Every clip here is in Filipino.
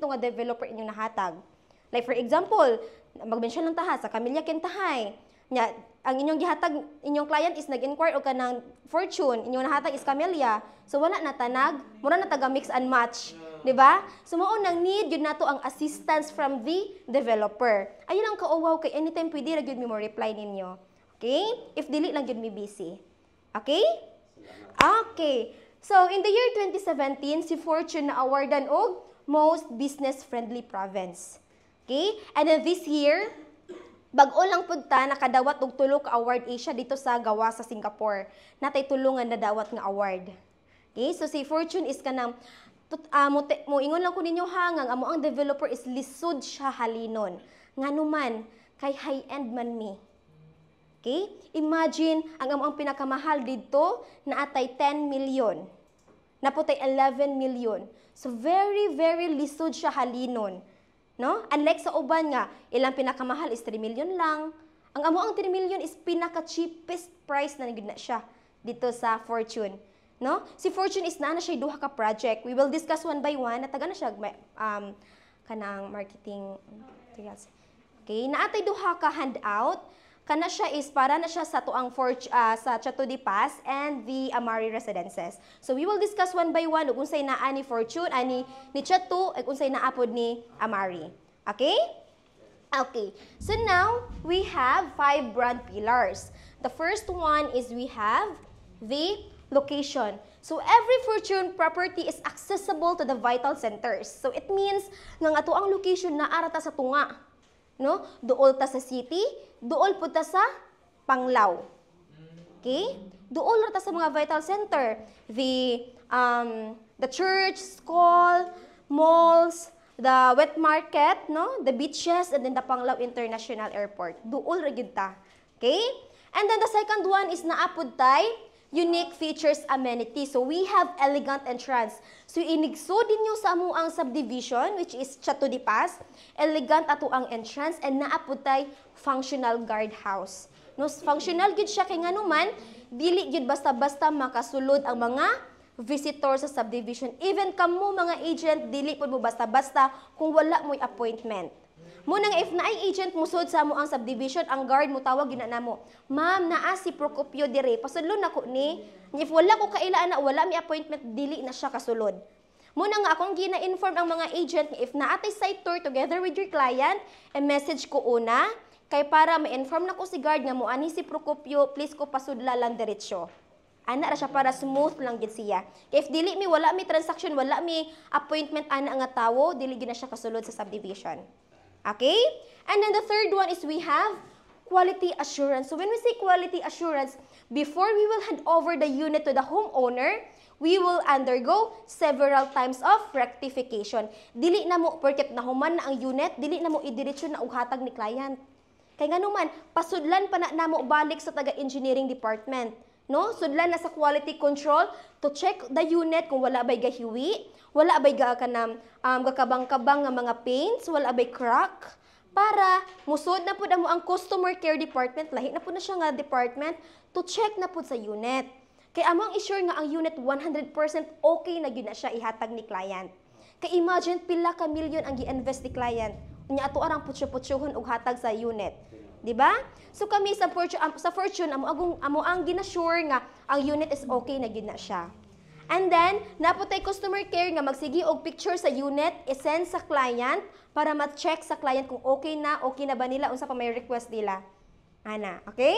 nga developer inyong nahatag. Like for example, mag-mention lang taha sa Camilla Kentahay. Nya, ang inyong gihatag, inyong client is nag-inquire o ka ng Fortune, inyong nahatag is Camellia. So wala na tanag, mura na taga mix and match. Di ba? So mao nang need yun nato ang assistance from the developer. Ayun ang kauwaw kay anytime pwede ra gyud mi mo reply ninyo. Okay? If dili lang gyud mi busy. Okay? Okay. So in the year 2017, si Fortune na awardan og most business-friendly province. Okay? And then this year, bag-o lang pud ta nakadawat og tulo ka award Asia dito sa gawa sa Singapore. Natay tulungan na dawat nga award. Okay? So si Fortune is kanang mo ingon lang ko ninyo hangang amo ang developer is lisod siya halinon. Nganuman kay high-end man mi. Okay? Imagine ang amo ang pinakamahal dito na atay 10 million. Naputay 11 million. So very very lisod siya halinon. No? Unlike sa uban nga, ilang pinakamahal is 3 million lang. Ang amo ang 3 million is pinaka-cheapest price na nagud na siya dito sa Fortune. No? Si Fortune is na siya duha ka project. We will discuss one by one. Nataga na siya kanang marketing materials. Okay, naatay duha ka handout. Kana siya is para na siya sa tuang sa Chateau de Paz and the Amari Residences. So we will discuss one by one ug unsay naa ni Fortune ani ni Chateau ug unsay naa pod ni Amari. Okay? Okay. So now we have 5 brand pillars. The first one is we have the location. So every Fortune property is accessible to the vital centers. So it means nga ato ang location na ara ta sa tunga. No? Duol ta sa city, duol pud ta sa Panglao. Okay? Duol ra ta sa mga vital center. The church, school, malls, the wet market, no? The beaches, and then the Panglao International Airport. Duol ra gyud ta. Okay? And then the second one is naapod tay unique features amenities. So we have elegant entrance. So inigso din nyo sa amuang subdivision which is Chateau de Paz. Elegant ato ang entrance and naapod tay functional guardhouse. No, functional gid siya kay nganuman dili gid basta-basta makasulod ang mga visitor sa subdivision. Even kamo mga agent dili pud mo basta-basta kung wala mo'y appointment. Munang if naay agent musod sa mo ang subdivision, ang guard mo tawag gina namo. Ma'am, naa si Procopio dire. Pasudlon nako ni. If wala ko kailaan na wala mi appointment, dili na siya kasulod. Muna nga akong gina-inform ang mga agent if naatay site tour together with your client, message ko una kay para ma-inform nako si guard nga mo ani si Procopio, please ko pasudla lang diretsyo. Ana ra siya para smooth lang gid siya. If dili mi wala mi transaction, wala mi appointment ana nga tawo, dili gid na siya kasulod sa subdivision. Okay? And then the third one is we have quality assurance. So when we say quality assurance, before we will hand over the unit to the homeowner, we will undergo several times of rectification. Dili na mo, porket nahuman na ang unit, dili na mo idiretsyon na uhatag ni client. Kaya nga naman, pasudlan pa na mo balik sa taga-engineering department. No? Sudlan na sa quality control to check the unit kung wala ba'y gahiwi, wala ba'y gakabang-kabang nga mga paints, wala ba'y crack, para musod na po na mo ang customer care department, lahi na po na siya nga department, to check na po sa unit. Kaya among i-sure nga ang unit 100% okay na yun na siya ihatag ni client. Kaya imagine pila ka milyon ang gi-invest ni client, unya ato arang putyo-putyohon og hatag sa unit. Di ba? So kami sa Fortune, amo ang ginasure nga ang unit is okay na gid na siya. And then, naputay customer care nga magsigi og picture sa unit, i-send sa client para ma-check sa client kung okay na ba nila unsa pa may request nila. Ana, okay?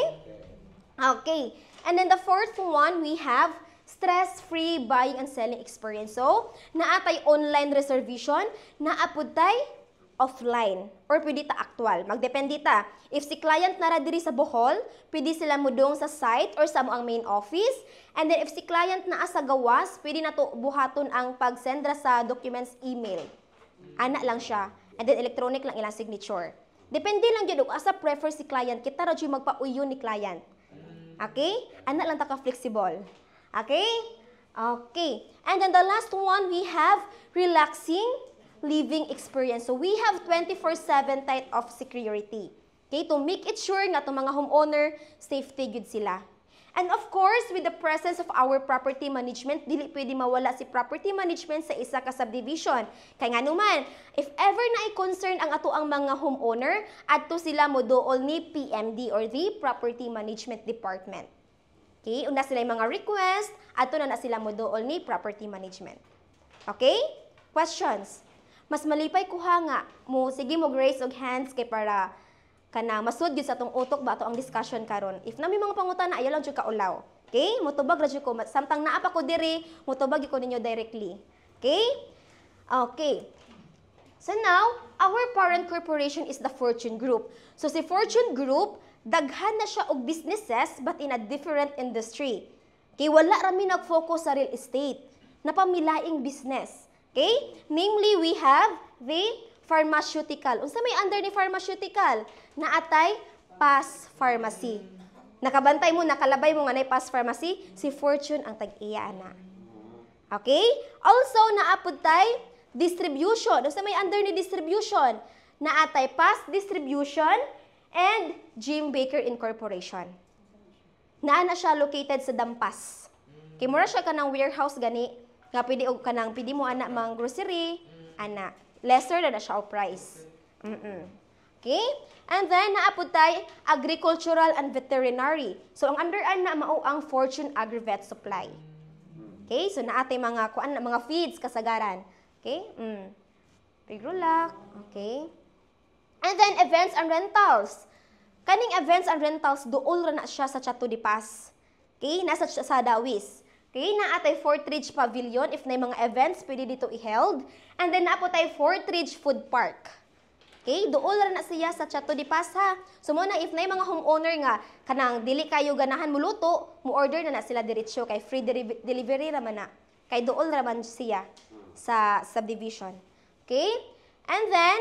Okay. And then the fourth one, we have stress-free buying and selling experience. So, naatay online reservation, naapod tay offline or pwede ta actual. Magdepende ta. If si client nara diri sa Bohol, pwede sila mudong sa site or sa mo ang main office. And then if si client naa sa gawas, pwede na to buhaton ang pag-sendra sa documents email. Ana lang siya. And then electronic lang ilang signature. Depende lang gyud asa prefer si client, kita ra jud magpa-uyon ni client. Okay? Ana lang ta ka flexible. Okay? Okay. And then the last one, we have relaxing living experience. So we have 24/7 type of security. Okay, to make it sure nga itong mga homeowner, safety good sila. And of course, with the presence of our property management, dili pwede mawala si property management sa isa ka subdivision. Kaya nga naman, if ever na i-concern ang ato ang mga homeowner, adto sila mo dool ni PMD or the Property Management Department. Okay? Una sila yung mga request, adto na sila mo dool ni Property Management. Okay? Questions? Mas malipay kuha nga mo, sige mo raise og hands kay para kana masud gyud sa atong utok ba ato ang discussion karon. If na may mga pangutana ayaw lang jud ka ulaw. Okay? Motubag ra jud ko samtang naa pa ko diri, motubag ko ninyo directly. Okay? Okay. So now, our parent corporation is the Fortune Group. So si Fortune Group, daghan na siya og businesses but in a different industry. Okay? Wala ra mi nag-focus sa real estate. Napamilaing business. Okay? Namely, we have the pharmaceutical. Unsa may under ni pharmaceutical? Naatay PAS Pharmacy. Nakabantay mo, nakalabay mo nga na PAS Pharmacy, si Fortune ang tag-iya na. Okay? Also, naapod tay distribution. Unsa may under ni distribution? Naatay PAS Distribution and Jim Baker Incorporation. Naa na siya located sa Dampas. Kay mura siya kanang warehouse gani, nga pwede og kanang pwede mo ana mang grocery, ana. Lesser na siya o price. Okay? And then, naapod tayo, agricultural and veterinary. So, ang underan na mao ang Fortune Agri-Vet Supply. Okay? So, naatay mga feeds kasagaran. Okay? Pigrulak. Okay? And then, events and rentals. Kaning events and rentals, dool ra na siya sa Chateau de Paz. Okay? Nasa sa Dawis. Okay, naatay Fort Ridge Pavilion. If na mga events, pwede dito i-held. And then, napo tayo Fort Ridge Food Park. Okay, doon na siya sa Chateau de Paz, ha. So, muna, if na mga homeowner nga, kanang dili kayo ganahan muluto, mo-order na sila diretsyo, kay free delivery naman na. Kay doon naman siya sa subdivision. Okay? And then,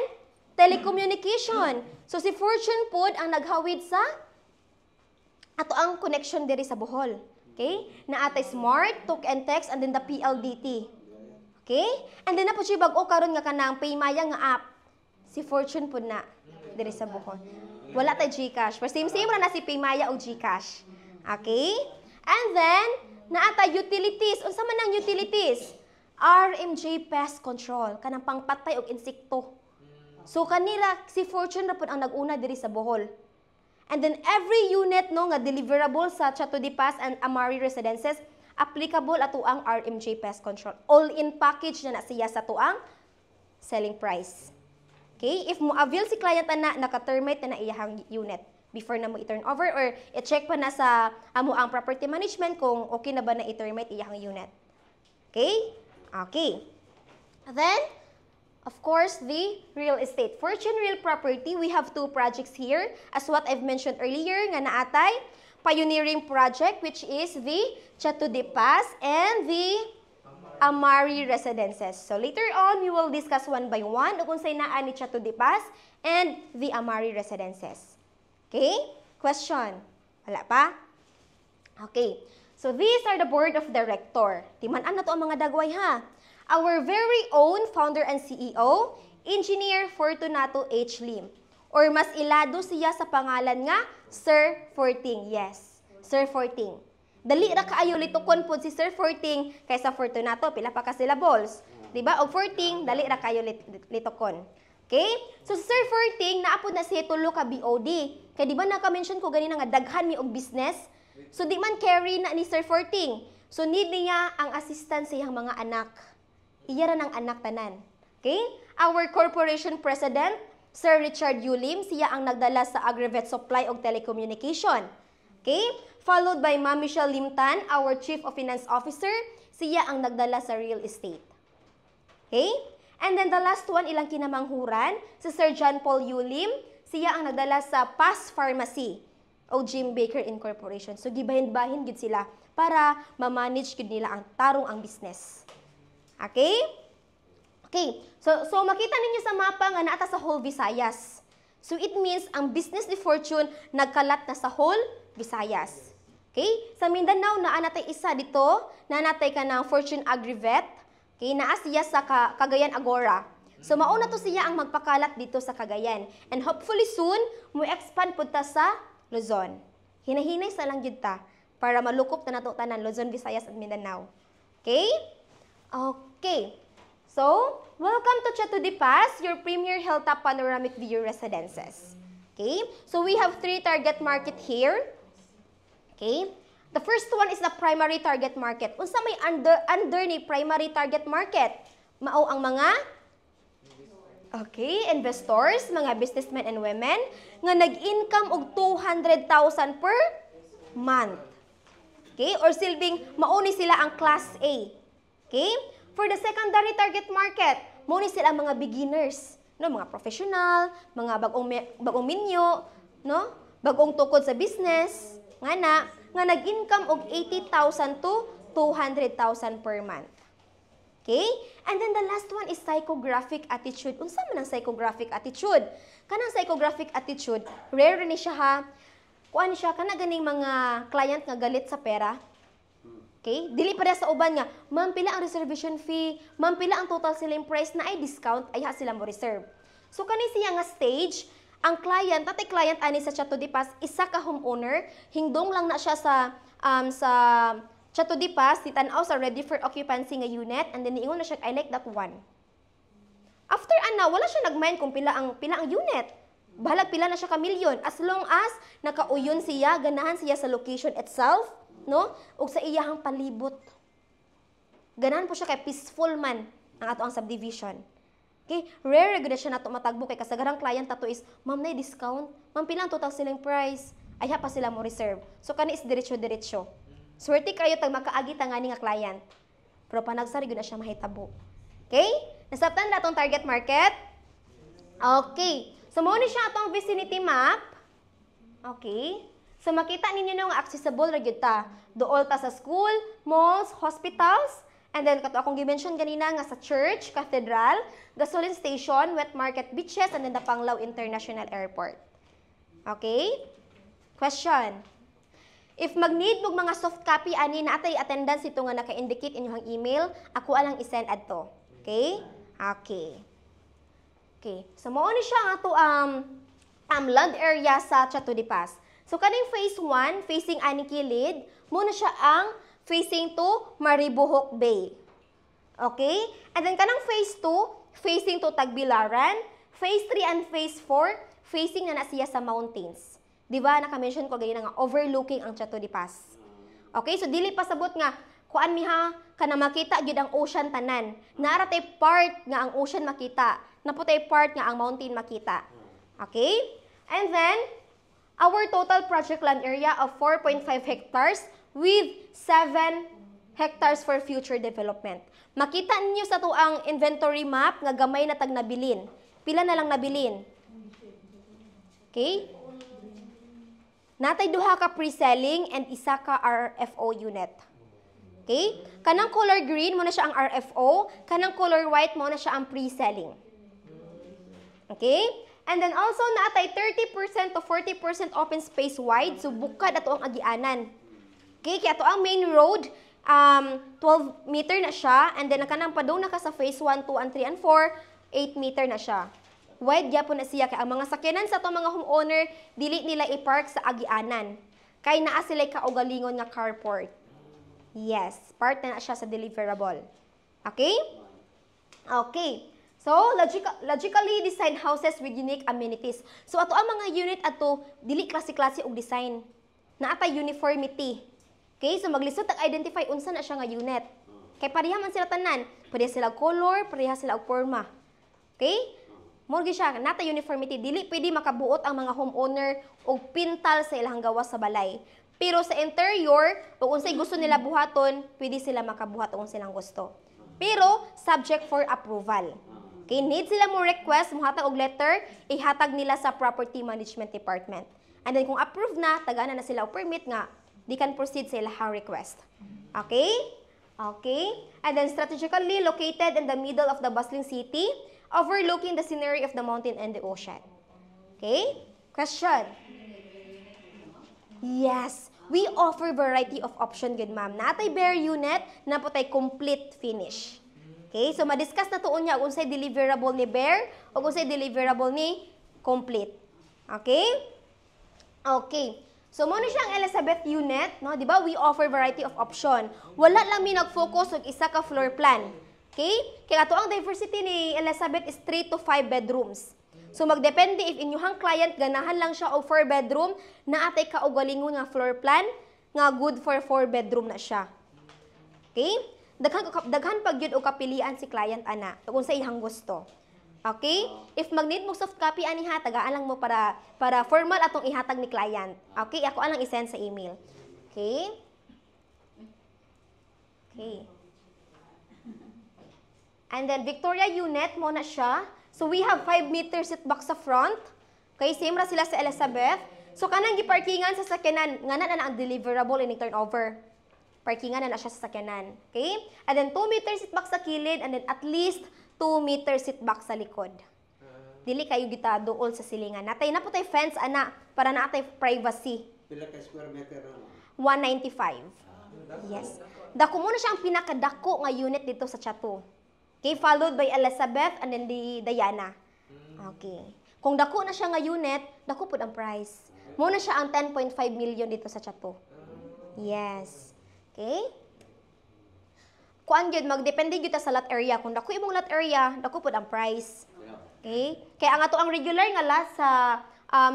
telecommunication. So, si Fortune Food ang naghawid sa ato ang connection diri sa Bohol. Okay? Naatay Smart, Talk and Text, and then the PLDT. Okay? And then na po siya bag-o karon nga kanang Paymaya nga app. Si Fortune po na diri sa Bohol. Wala tay GCash. Pero same ra na si Paymaya o GCash. Okay? And then, naatay utilities. Unsa man ang utilities? RMJ Pest Control. Kanang pangpatay og insekto. So, kanila, si Fortune na po ang nag-una diri sa Bohol. And then every unit no nga deliverable sa Chateau de Paz and Amari Residences, applicable ato ang RMJ Pest Control. All-in package na siya sa tuang selling price. Okay? If mo avail si client na naka-termite na iyahang unit before na mo i-turn over or i-check pa na sa amo ang property management kung okay na ba na i-termite iyahang unit. Okay? Okay. Then, of course, the real estate. Fortune Real Property, we have two projects here. As what I've mentioned earlier, nga naatay, pioneering project, which is the Chateau de Paz and the Amari Residences. So later on, we will discuss one by one kung sa'y naan ni Chateau de Paz and the Amari Residences. Okay? Question? Wala pa? Okay. So these are the board of director. Timan-an na to ang mga dagway, ha? Our very own founder and CEO, Engineer Fortunato H. Lim. Or mas ilado siya sa pangalan nga, Sir Forting. Yes, Sir Forting. Dali ra kaayo litukon po si Sir Forting kaysa Fortunato, pila pa ka syllables. Diba? O Forting, dali ra kaayo litukon. Okay? So si Sir Forting, naapod na siya tulo ka BOD. Kaya diba naka-mention ko ganina nga daghan mi og business? So di man carry na ni Sir Forting. So need niya ang assistance sa iyang mga anak. Iya ra ng anak tanan. Okay? Our corporation president, Sir Richard Yulim, siya ang nagdala sa Agri-Vet Supply og Telecommunication. Okay? Followed by Ma'am Michelle Limtan, our Chief of Finance Officer, siya ang nagdala sa real estate. Okay? And then the last one, ilang kinamanghuran, si Sir John Paul Yulim, siya ang nagdala sa PAS Pharmacy o Jim Baker Incorporation. So gibahin-bahin gid sila para ma-manage gid nila ang tarong ang business. Okay? Okay. So makita ninyo sa mapa nga naata sa whole Visayas. So it means ang business ni Fortune nagkalat na sa whole Visayas. Okay? Sa Mindanao naa natay isa dito, na natay ka ng Fortune Agri-Vet. Okay, naa siya sa Cagayan Agora. So mauna to siya ang magpakalat dito sa Cagayan. And hopefully soon mo expand pud ta sa Luzon. Hinahinay sa lang gyud ta. para malukop na nato tanan Luzon, Visayas, at Mindanao. Okay? Okay. So, welcome to Chateau de Paz, your premier hilltop panoramic view residences. Okay? So, we have 3 target market here. Okay? The first one is the primary target market. Unsa may under ni primary target market? Mao ang mga investors, mga businessmen and women nga nag-income og 200,000 per month. Okay? Or silbing mauni sila ang class A. Okay? For the secondary target market, mauni sila ang mga beginners, no, mga professional, mga bagong minyo, no? Bagong tukod sa business, nga nag-income og 80,000 to 200,000 per month. Okay? And then the last one is psychographic attitude. Unsa man ang psychographic attitude? Kanang psychographic attitude, rare ni siya ha. Kuan siya kana ganing mga client nga galit sa pera. Okay? Dili pa sa uban nga, ma'am pila ang reservation fee, ma'am pila ang total selling price na ay discount, ay ha sila mo reserve. So kani siya nga stage, ang client, tatay client ani sa Chateau de Paz, isa ka homeowner, hingdong lang na siya sa Chateau de Paz, titanaw sa ready for occupancy nga unit, and then niingon na siya, I like that one. After wala siya nagmind kung pila ang unit. Bahalag pila na siya ka milyon, as long as nakauyon siya, ganahan siya sa location itself, no? Ug sa iyahang palibot. Ganahan po siya kay peaceful man ang ato ang subdivision. Okay? Rare gud siya nato matagbo kay kasagarang client nato is, ma'am nay discount, ma'am pila ang total selling price, ay pa sila mo reserve. So kani is diretso-diretso. Swerte kayo tag makaagi tangani nga client. Pero panagsari gud na siya mahitabo. Okay? Nasabtan na atong target market. Okay. So mao ni siya atong vicinity map. Okay? So makita ninyo nga accessible ra gyud ta. Duol ta sa school, malls, hospitals, and then kato akong gi-mention ganina nga sa church, cathedral, gasoline station, wet market, beaches, and then the Panglao International Airport. Okay? Question. If mag-need mong mga soft copy ani na atay attendance ito nga naka-indicate inyong email, ako alang i-send adto. Okay? Okay. Okay. So mao ni siya ato land area sa Chateau de Paz. So kaning phase 1, facing ani kilid, mo na siya ang facing to Maribojoc Bay. Okay? And then kanang phase 2, facing to Tagbilaran, phase 3 and phase 4, facing na siya sa mountains. Di ba, naka-mention ko ganyan nga, overlooking ang Chateau de Paz. Okay, so dili pasabot nga, kuan mi ha, kana makita gyud ang ocean tanan. Naara tay part nga ang ocean makita, naputay part nga ang mountain makita. Okay? And then, our total project land area of 4.5 hectares with 7 hectares for future development. Makita ninyo sa to ang inventory map nga gamay na tag nabilin. Pila na lang nabilin? Okay? Natay duha ka pre-selling and isa ka RFO unit. Okay? Kanang color green mo na siya ang RFO, kanang color white mo na siya ang pre-selling. Okay? And then also natay 30% to 40% open space wide, so bukad ato ang agianan. Okay? Kaya ato ang main road, 12 meter na siya, and then kanang padung na ka sa phase 1, 2, and 3, and 4, 8 meter na siya. Wide gyapon na siya kay ang mga sakyanan sa to mga homeowner dili nila i-park sa agianan. Kay naa sila kaugalingon nga carport. Yes, part na siya sa deliverable. Okay? Okay. So, logically designed houses with unique amenities. So ato ang mga unit ato dili klase-klase og design. Naa ta uniformity. Okay? So maglisod tag identify unsa na siya nga unit. Kay pareha man sila tanan, pareha sila color, pareha sila og forma. Okay? Morgi siya, nata uniformity, dili pwede makabuot ang mga homeowner og pintal sa ilang gawas sa balay. Pero sa interior, kung unsay gusto nila buhaton, pwede sila makabuhat kung silang gusto. Pero, subject for approval. Okay, need sila mo request, muhatag og letter, ihatag nila sa Property Management Department. And then kung approved na, tagana na sila og permit nga, di can proceed sa ilahang request. Okay? Okay? And then strategically located in the middle of the bustling city, overlooking the scenery of the mountain and the ocean. Okay? Question. Yes, we offer variety of option, good ma'am. Natay bare unit, naputay complete finish. Okay? So, madiscuss na tuon niya kung say deliverable ni bare o kung say deliverable ni complete. Okay? Okay. So, mo ni siya ang Elizabeth unit, no? Di ba? We offer variety of option. Wala lang mi nag-focus og isa ka floor plan. Okay? Kaya ato ang diversity ni Elizabeth is 3 to 5 bedrooms. So, magdepende if inyuhang client ganahan lang siya og 4 bedroom, na atay ka og galingon nga floor plan, nga good for 4 bedroom na siya. Okay? Daghan pag yun o kapilian si client ana kung sa ihang gusto. Okay? If mag-need mo soft copy aniha, tagaan lang mo para formal atong ihatag ni client. Okay? Ako alang i-send sa email. Okay? Okay. And then Victoria unit mo na siya. So we have 5 meters seat back sa front. Okay, same ra sila sa Elizabeth. So kanang giparkingan sa sakyanan, ngana na ang deliverable and turnover. Parkingan na siya sa sakyanan. Okay? And then 2 meters seat back sa kilid and then at least 2 meters seat back sa likod. Dili kayo gitado all sa silingan. Natay na po tayo fence ana para na atay privacy. Pila ka square meter ano? 195. Yes. Dako muna siya ang pinakadako nga unit dito sa Chateau. Okay, followed by Elizabeth and then the Diana. Okay. Kung dako na siya nga unit, dako pud ang price. Muna siya ang 10.5 million dito sa Chateau. Yes. Okay? Kuan gyud magdepende gyud ta sa lot area. Kung dako imong lot area, dako pud ang price. Okay? Kaya ang ato ang regular nga lot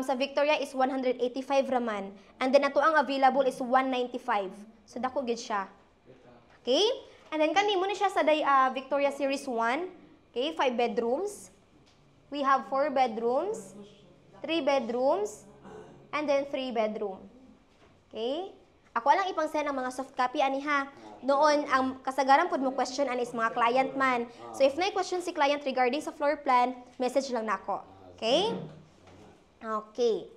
sa Victoria is 185 raman. And then ato ang available is 195. So dako gyud siya. Okay? And then kani mo ni siya sa Victoria Series 1. Okay, 5 bedrooms. We have 4 bedrooms, 3 bedrooms, and then 3 bedroom. Okay? Ako lang ipang-send ang mga soft copy ani ha. Noon ang kasagaran pud mo question anis mga client man. So if may question si client regarding sa floor plan, message lang nako. Okay? Okay.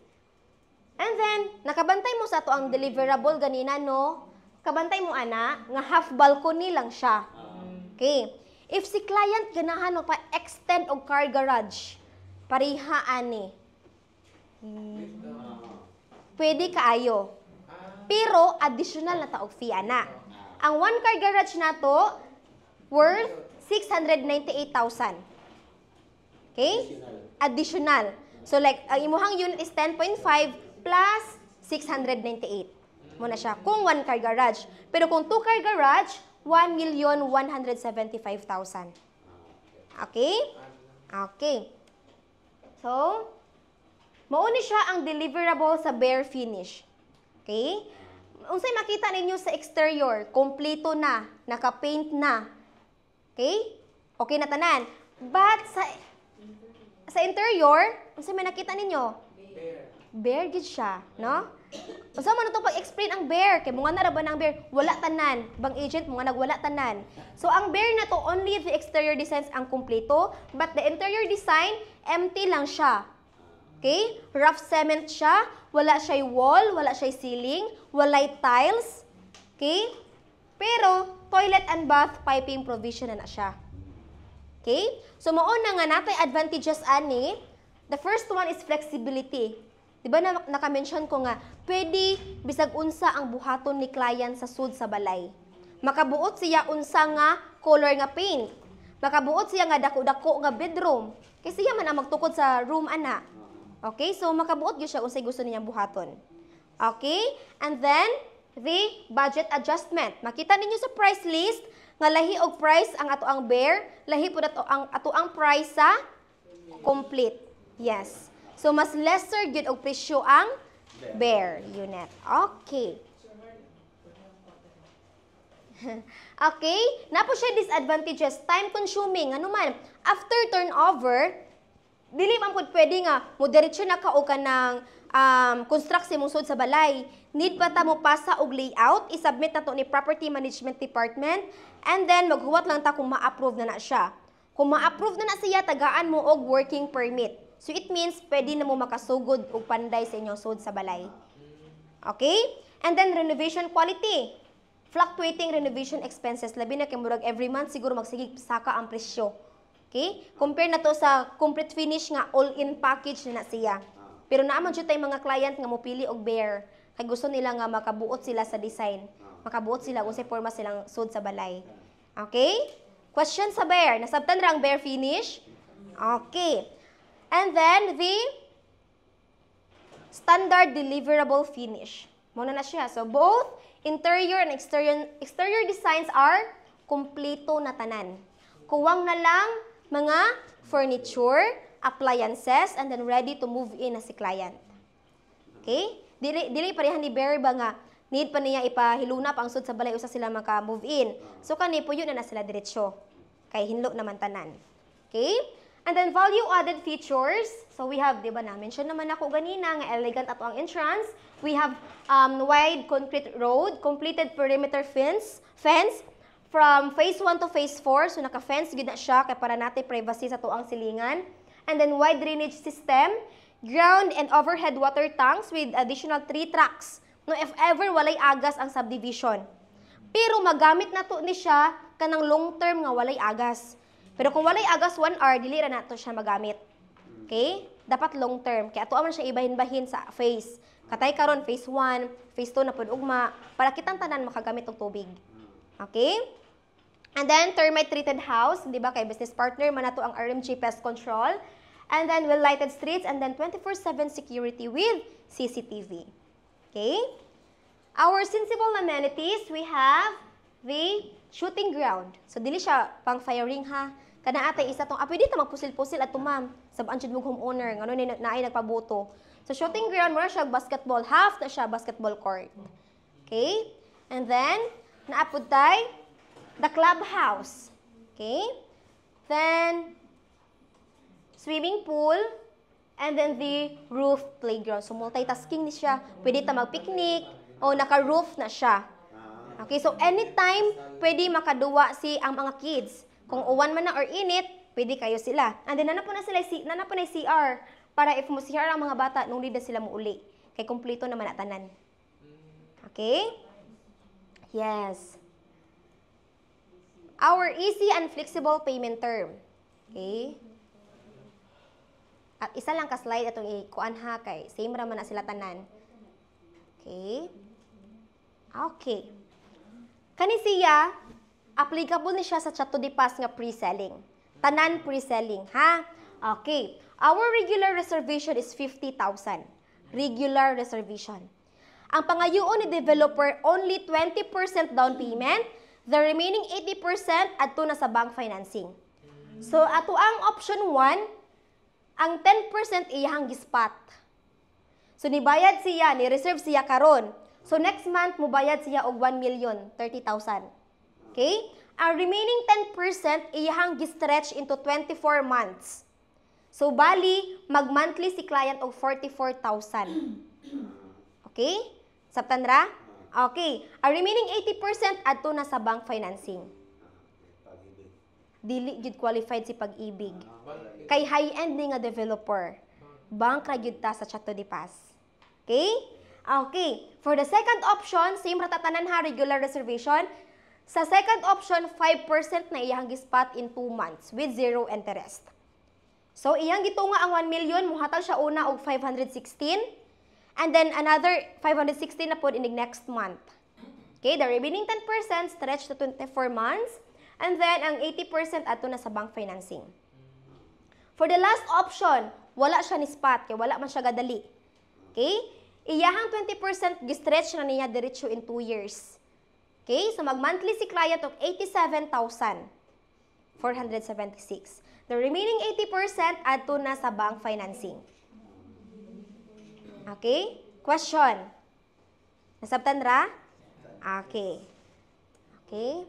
And then nakabantay mo sa to ang deliverable ganina no. Kabantay mo ana nga half balcony lang siya. Okay. If si client ganahan mo pa extend og car garage, pariha ani. Pwede kaayo. Pero additional na taog fee ana. Ang one car garage nato worth 698,000. Okay? Additional. So like ang imuhang unit is 10.5 plus 698. Muna siya kung one car garage. Pero kung two car garage, 1,175,000. Okay? Okay. So, mauni siya ang deliverable sa bare finish. Okay? Unsay makita ninyo sa exterior, kompleto na, naka-paint na. Okay? Okay na tanan. But sa interior, unsay may nakita ninyo? Bare gid siya, no? Unsa man ito pag-explain ang bare? Kay mga na ba ng bare? Wala tanan. Bang agent, mga nagwala tanan. So, ang bare na to, only the exterior designs ang kumpleto, but the interior design, empty lang siya. Okay? Rough cement siya, wala siya wall, wala siya ceiling, walay tiles. Okay? Pero, toilet and bath piping provision na siya. Okay? So, mauna nga natay advantages ani. The first one is flexibility. Diba na naka-mention ko nga, pwede bisag unsa ang buhaton ni client sa sud sa balay. Makabuot siya unsa nga color nga paint. Makabuot siya nga dako-dako nga bedroom. Kasi siya man ang magtukod sa room ana. Okay? So makabuot gyud siya unsay gusto niyang buhaton. Okay? And then the budget adjustment. Makita ninyo sa price list nga lahi og price ang ato ang bare, lahi pud ato ang price sa complete. Yes. So, mas lesser gyud og presyo ang bare unit. Okay. Okay? Napo siya disadvantages. Time consuming. Ano man? After turnover, dili man pud pwede nga, moderitso na ka o ka ng construction mong sud sa balay. Need pa ta mo pasa og layout, isubmit na to ni Property Management Department, and then maghuwat lang ta kung ma-approve na siya. Kung ma-approve na siya, tagaan mo og working permit. So it means pwede na mo makasugod o panday sa inyong sud sa balay. Okay? And then renovation quality. Fluctuating renovation expenses. Labi na kay murag every month siguro magsigig saka ang presyo. Okay? Compare na to sa complete finish nga all-in package na siya. Pero naaman jud tay mga client nga mopili og bare. Kay gusto nila nga makabuot sila sa design. Makabuot sila unsay forma silang sud sa balay. Okay? Question sa bare. Nasabtan ra ang bare finish? Okay. And then standard deliverable finish. Muna na siya. So, both interior and exterior designs are kompleto na tanan. Kuwang na lang mga furniture, appliances, and then ready to move in na si client. Okay? Dili parehan ni Barry ba nga, need pa niya ipahiluna pangsud sa balay usa sila maka-move in. So, kani puyo na sila diretsyo. Kay hinlo naman tanan. Okay? And then, value-added features. So, we have, di ba na-mention naman ako ganina, nga elegant ato ang entrance. We have wide concrete road, completed perimeter fence from phase 1 to phase 4. So, naka-fence gid na siya kay para natin privacy sa tuang silingan. And then, wide drainage system, ground and overhead water tanks with additional 3 tracks. No, if ever walay agas ang subdivision. Pero magamit na to ni siya kanang long term nga walay agas. Pero kung walay agas 1 hour, dili ra nato siya magamit. Okay? Dapat long term. Kaya ato man siya ibahin-bahin sa phase. Katay karon phase 1, phase 2 na pud ugma para kitang tanan makagamit og tubig. Okay? And then termite treated house, di ba kay business partner man nato ang RMG pest control. And then well lighted streets and then 24/7 security with CCTV. Okay? Our sensible amenities, we have the shooting ground. So dili siya pang firing ha. Kana atay isa tong pwede ta magpusil-pusil ato ma'am. Saban jud mong homeowner ngano ni naay nagpaboto. So shooting ground mo siya basketball, half na siya basketball court. Okay? And then naapod tay the clubhouse. Okay? Then swimming pool and then the roof playground. So multitasking ni siya. Pwede ta mag-picnic o naka-roof na siya. Okay, so anytime pwede makaduwa si ang mga kids. Kung uwan man na or init, pwede kayo sila. And then nanapo na CR para if mo CR ang mga bata, nung na sila muuli. Kay kumpleto naman na tanan. Okay? Yes. Our easy and flexible payment term. Okay? At isa lang ka-slide itong ikuan ha kay same ra man na sila tanan. Okay? Okay. Kani siya, applicable ni siya sa chat to the pass nga pre-selling. Tanan pre-selling, ha? Okay. Our regular reservation is 50,000. Regular reservation. Ang pangayuon ni developer, only 20% down payment. The remaining 80% adto na sa bank financing. So, ato ang option 1, ang 10% iyahang gispat. So, nibayad siya, ni-reserve siya karon. So, next month, mubayad siya og 1,030,000. Okay? Ang remaining 10%, iyahang gistretch into 24 months. So, bali, mag-monthly si client og 44,000. Okay? Sabtan ra? Okay. Ang remaining 80%, adto na sa bank financing. Dili gid qualified si Pag-ibig. Kay high-end ni nga developer. Bank ra gyud ta sa chat to the pass. Okay? Okay. For the second option, same ra tatanan ha, regular reservation. Sa second option, 5% na iyang gispat in 2 months with zero interest. So, iyang gitunga ang 1 million, muhatag siya una og 516. And then, another 516 na po in the next month. Okay, the remaining 10% stretch to 24 months. And then, ang 80% ato na sa bank financing. For the last option, wala siya ni spot, kaya wala man siya gadali. Okay? Iyahang 20% gistretch na niya diretso in 2 years. Okay? So, mag-monthly si client of 87,476. The remaining 80% ato na sa bank financing. Okay? Question. Nasabtan ra? Okay. Okay?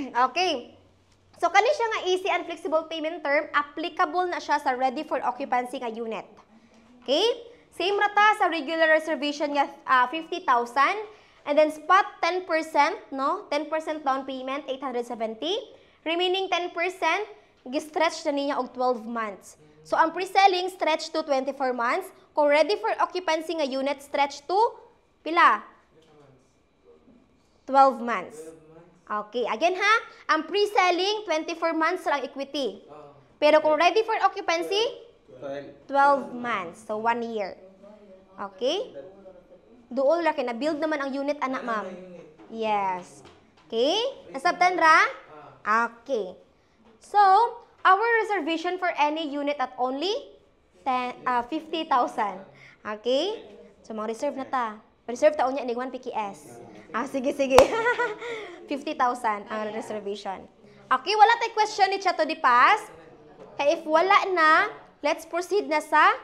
Okay. So, kani siya nga easy and flexible payment term, applicable na siya sa ready for occupancy nga unit. Okay? Same rata sa regular reservation nga 50,000. And then spot 10%, no? 10% down payment, 870. Remaining 10%, gi-stretch na niya og 12 months. So, ang pre-selling, stretch to 24 months. Kung ready for occupancy nga unit, stretch to, pila? 12 months. Okay, again ha, ang pre-selling, 24 months lang equity. Pero kung ready for occupancy, 12 months. So, 1 year. Okay? Dool ra kay na build naman ang unit anak ma'am. Yes. Okay? Nasabtan ra? Okay. So, our reservation for any unit at only 50,000. Okay? So, mga reserve na ta. Reserve ta unya ni 1 PKS. Sige, sige. 50,000 ang reservation. Okay, wala tayong question ni Chato di Paz. Kaya if wala na, let's proceed na sa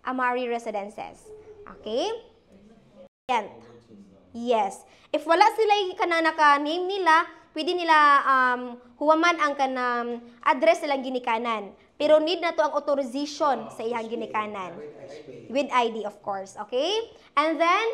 Amari Residences. Okay? Yan. Yes. If wala sila kanang naka-name nila, pwede nila huwaman ang kanang address silang ginikanan. Pero need na to ang authorization sa iyang ginikanan. With ID, of course. Okay? And then,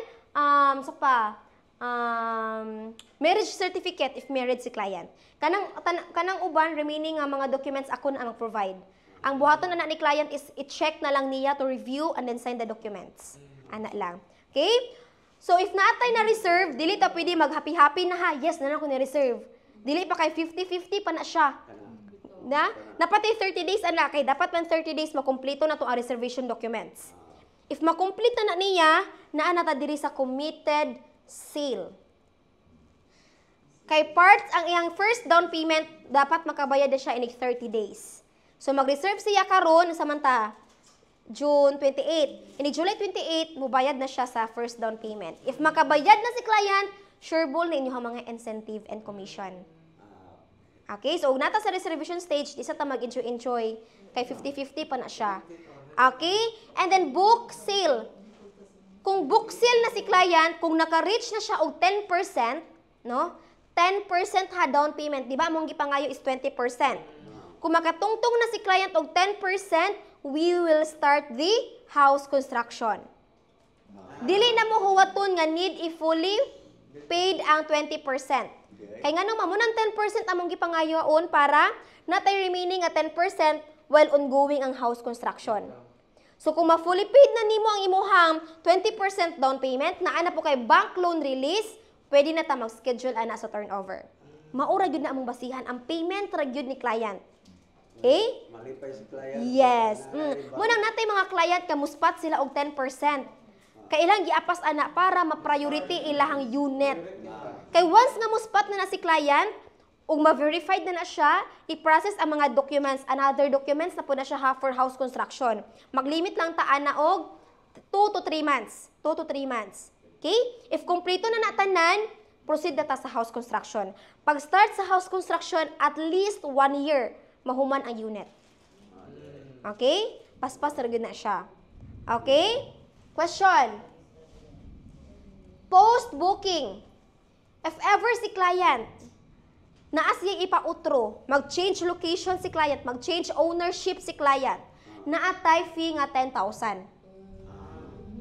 marriage certificate if married si client. Kanang uban, remaining mga documents ako na ang provide. Ang buhaton na ni client is i-check na lang niya to review and then sign the documents. Ana lang. Okay? So, if naatay na reserve, dili ta pwede mag-happy-happy na ha. Yes, na ako ni-reserve. Dili pa kay 50-50 pa na siya. Napati 30 days, ana. Kay dapat man 30 days, makumpleto na to ang reservation documents. If makomplete na niya, naa ta diri sa committed sale. Kay parts, ang iyang first down payment, dapat makabayad na siya in 30 days. So, mag-reserve siya karon samanta June 28. In July 28, mubayad na siya sa first down payment. If makabayad na si client, sureball na inyong mga incentive and commission. Okay, so nata sa reservation stage, isa ta mag-enjoy. Kay 50-50 pa na siya. Okay? And then book sale. Kung book sale na si client, kung naka-reach na siya og 10%, no? 10% ha down payment. Di ba? Among gipangayo is 20%. Kung makatungtong na si client og 10%, we will start the house construction. Dili na mo huwaton nga need i-fully paid ang 20%. Kay nga naman, munang 10% among gipangayoon para natay remaining nga 10% while ongoing ang house construction. So kung ma-fully paid na nimo ang imuhang 20% down payment, naa na po kay bank loan release, pwede na ta mag-schedule ana sa turnover. Maura gyud na among basihan ang payment ra gyud ni client. Okay? Malipay si client. Yes. Munang natay mga client kamuspat sila og 10%. Kailang giapas ana para ma-priority ilahang unit. Kay once nga muspat na si client, ug ma-verified na siya, i-process ang mga documents, another documents na po na siya for house construction. Mag-limit lang ta ana og 2 to 3 months. 2 to 3 months. Okay? If kompleto na natanan, proceed na ta sa house construction. Pag-start sa house construction, at least 1 year, mahuman ang unit. Okay? Paspas na na siya. Okay? Question. Post-booking. If ever si client, naas siya ipautro, mag-change location si client, mag-change ownership si client, naatay fee nga 10,000.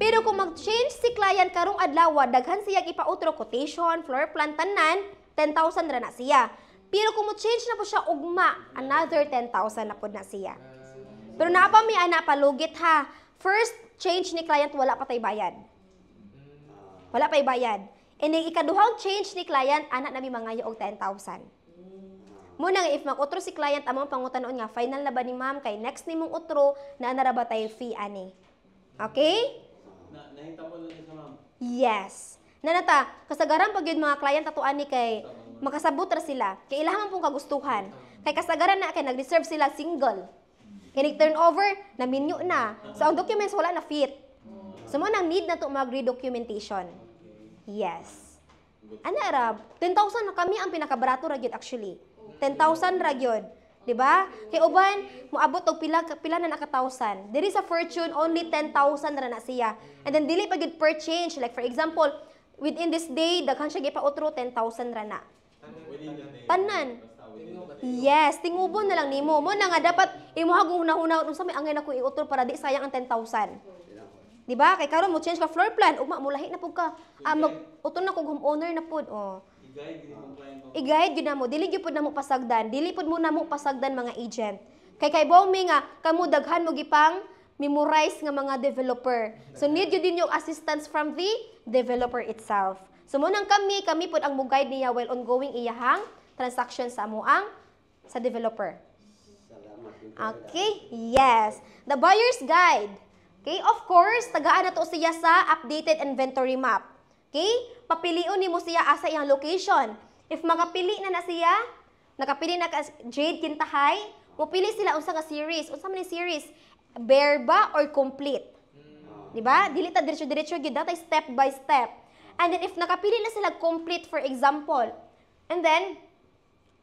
Pero kung mag-change si client karong adlaw, daghan siya ipautro, quotation, floor plan, tanan, 10,000 ra na siya. Pero kung mo-change na po siya ugma, another 10,000 na po na siya. Pero napa mi ana palugit ha. First change ni client, wala pa tay bayad. Wala pay bayad. And yung ikaduhang change ni client, anak na mi mangayo og 10,000. Muna if mag-utro si client, among pangutanon nga, final na ba ni ma'am, kay next ni mong utro, na anara ba tayo fee ani. Okay? Nahintabo lang sa ma'am. Yes. Nanata, kasagaran pag yun mga client ato ani kay makasabot ra sila. Kay ilahan pong kagustuhan. Kay kasagaran na kay nag-reserve sila single. Kay turnover na minyo na. So ang documents wala na fit. So mo nang need na to mag-redocumentation. Yes. Ana ra, 10,000 na kami ang pinakabarato ra gyud actually. 10,000 ra gyud. Diba? Kay uban, moabot og pila na naka 1,000. Diri sa Fortune, only 10,000 ra na siya. And then dili pa gid per change. Like for example, within this day, daghan siya gipautro 10,000 ra na. Tanan. Yes, tingubon na lang nimo. Mo na nga dapat imuhag hunahuna unsa may angay nako iutro para di sayang ang 10,000. Diba? Kay karon mo change ka floor plan, ugma mulahi na pud ka. Mag-utro na kog homeowner na pud. Oh. I-guide yun na mo. Dili yun po na mo pasagdan. Dili po mo na mo pasagdan mga agent. Kay Baumi nga, kamo daghan mo gipang memorize nga mga developer. So need yun din yung assistance from the developer itself. So munang kami po ang mo-guide niya while ongoing iyahang transaction sa amuang sa developer. Okay? Yes. The buyer's guide. Okay? Of course, tagaan na to siya sa updated inventory map. Okay? Papilion nimo siya asa iyang location. If makapili na siya, nakapili na ka Jade Kintahay, mupili sila unsa nga series. Unsa man ni series? Bare ba or complete? Di ba? Dili ta diretso-diretso gyud, datay step by step. And then if nakapili na sila complete for example, and then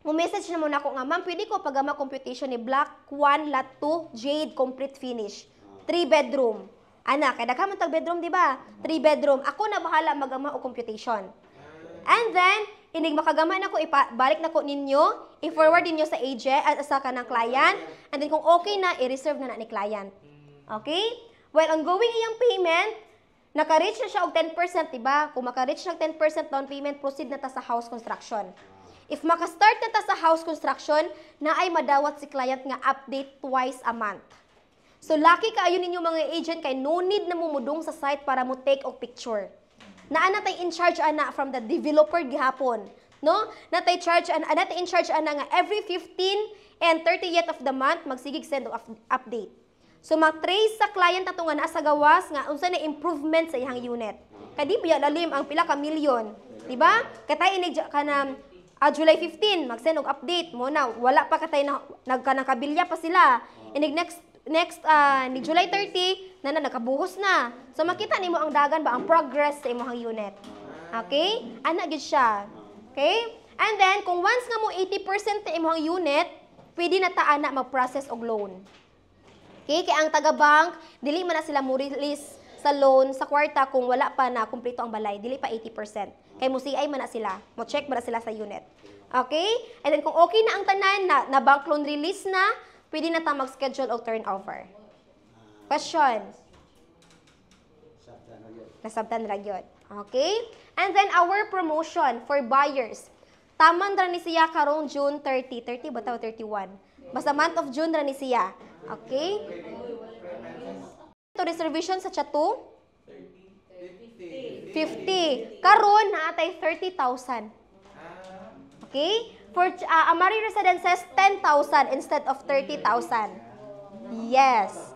mo message na muna ako nga, ma'am, pwede ko pagama computation ni Block 1, Lot 2, Jade complete finish. 3 bedroom. Ana, kay daghan man tag bedroom, di ba? 3 bedroom. Ako na bahala magama og computation. And then inig makagama na ko, ibalik na ko ninyo, i-forward ninyo sa agent at sa kanang client, and then kung okay na, i-reserve na ni client. Okay? Well, ongoing iyang payment, naka-reach na siya og 10%, diba? Kung maka-reach ng 10% down payment, proceed na ta sa house construction. If maka-start na ta sa house construction, na ay madawat si client nga update twice a month. So, lucky kaayo ninyo mga agent kay no need na mumudong sa site para mo take og picture. Naa tay in charge ana from the developer gihapon, no? Natay charge ana in charge ana nga every 15 and 30th of the month magsigig send og update. So mag-trace sa client ato nga naa sa gawas nga unsa na improvement sa iyang unit. Kadi biya lalim ang pila ka milyon, di ba? Katay inig kana July 15 mag-send og update mo na wala pa katay na nagkanang kabilya pa sila. Inig next ni July 30 na nakabuhos na. So makita nimo ang dagan ba ang progress sa imong unit. Okay? Ana gid siya. Okay? And then kung once nga mo 80% sa imong unit, pwede na ta ana mag-process og loan. Okay? Kay ang taga-bank dili man na sila mo release sa loan sa kwarta kung wala pa na kumpleto ang balay, dili pa 80%. Kay mo CI man na sila, mo check man na sila sa unit. Okay? And then kung okay na ang tanan na bank loan release na, pwede na ta mag-schedule og turnover. Question? Nasabtan ra gyud. Okay? And then our promotion for buyers. Taman ra ni siya karong June 30 ba taw 31? Basta month of June ra ni siya. Okay? To reservation sa Chatu? 50. Karon naatay 30,000. Okay? For Amari Residences, 10,000 instead of 30,000. Yes.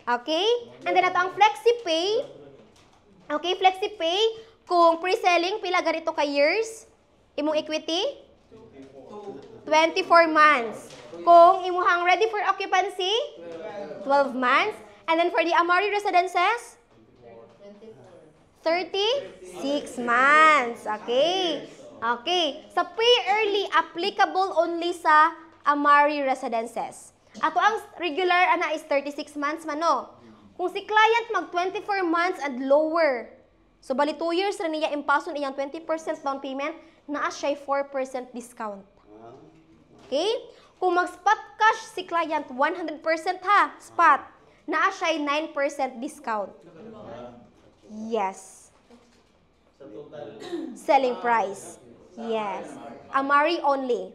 Okay? And then ato ang FlexiPay. Okay, FlexiPay, kung pre-selling, pila ganito ka years? Imong equity? 24 months. Kung imuhang ready for occupancy? 12 months. And then for the Amari Residences? 36 months. Okay. Okay. Sa pay early, applicable only sa Amari Residences. Ato ang regular ana is 36 months man no. Kung si client mag 24 months and lower, so bali 2 years ra niya impason iyang 20% down payment, naa siya 4% discount. Okay? Kung mag-spot cash si client 100% ha, spot, naa siya 9% discount. Yes. Sa total. Selling price. Yes. Amari only.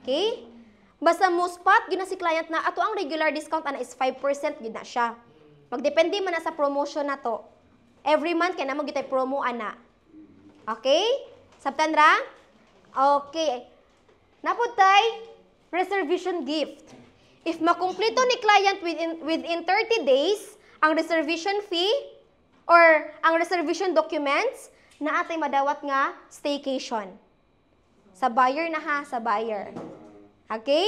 Okay? Basta mo spot, yun na si client na, ato ang regular discount ana is 5%, yun na siya. Magdepende man na sa promotion na to. Every month, kaya naman gitay promo ana. Okay? Sabtan ra? Okay. Naputay, reservation gift. If makumpleto ni client within 30 days, ang reservation fee or ang reservation documents, na atay madawat nga staycation. Sa buyer na ha, sa buyer. Okay?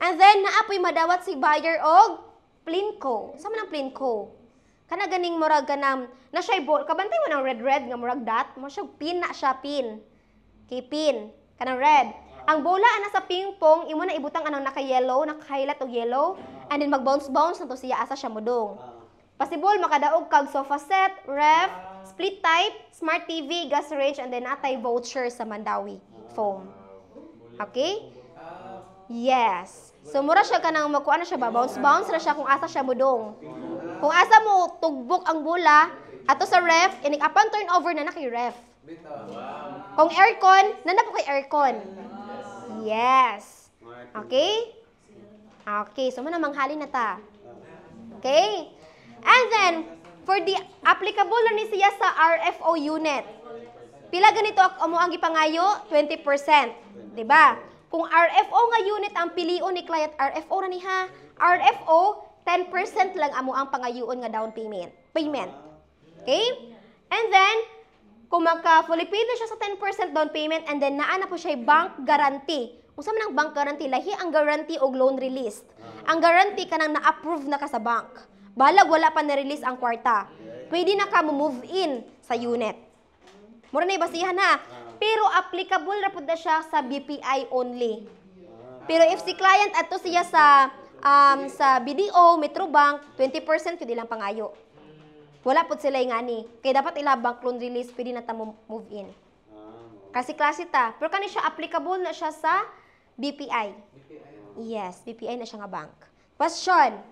And then, naapoy madawat si buyer og Plinko. Sa man ang Plinko? Kana ganing murag ganam, na siya kabantay mo ng red nga murag dot, mo siya pin na siya pin. Okay, pin. Kanang red. Ang bola ana sa ping-pong, imo na ibutang anong naka-yellow, naka-highlight og yellow, and then mag-bounce-bounce na to siya asa siya mudong. Possible makadaog kag sofa set, ref, split type, smart TV, gas range, and then atay voucher sa Mandawi foam. Okay? Yes. So mura siya kanang magkuan na siya ba, bounce ra siya kung asa siya mudong. Kung asa mo tugbok ang bola ato sa ref, inig upon turnover na kay ref. Kung aircon, nana po kay aircon. Yes. Okay? Okay, so manamang halin na ta. Okay? And then, for the applicable na ni siya sa RFO unit. Pila ganito amo ang gipangayo? 20%. Diba? Kung RFO nga unit ang pilion ni client, RFO na niha. RFO, 10% lang amo ang pangayoon nga down payment. Okay? And then, kung magka-fully paid na siya sa 10% down payment and then naa na po siya bank guarantee. Unsa man ang bank guarantee? Lahi ang guarantee og loan release. Ang guarantee kanang na-approve na ka sa bank. Balag wala pa na-release ang kwarta. Pwede na ka move in sa unit. Mura na ibasihan na. Pero applicable ra pud na siya sa BPI only. Pero if si client adto siya sa BDO, Metrobank, 20% pwede lang pangayo. Wala pud sila ngani. Kaya dapat ila bank loan release pwede na ta move in. Kasi klase ta. Pero kani siya applicable na siya sa BPI. Yes, BPI na siya nga bank. Question.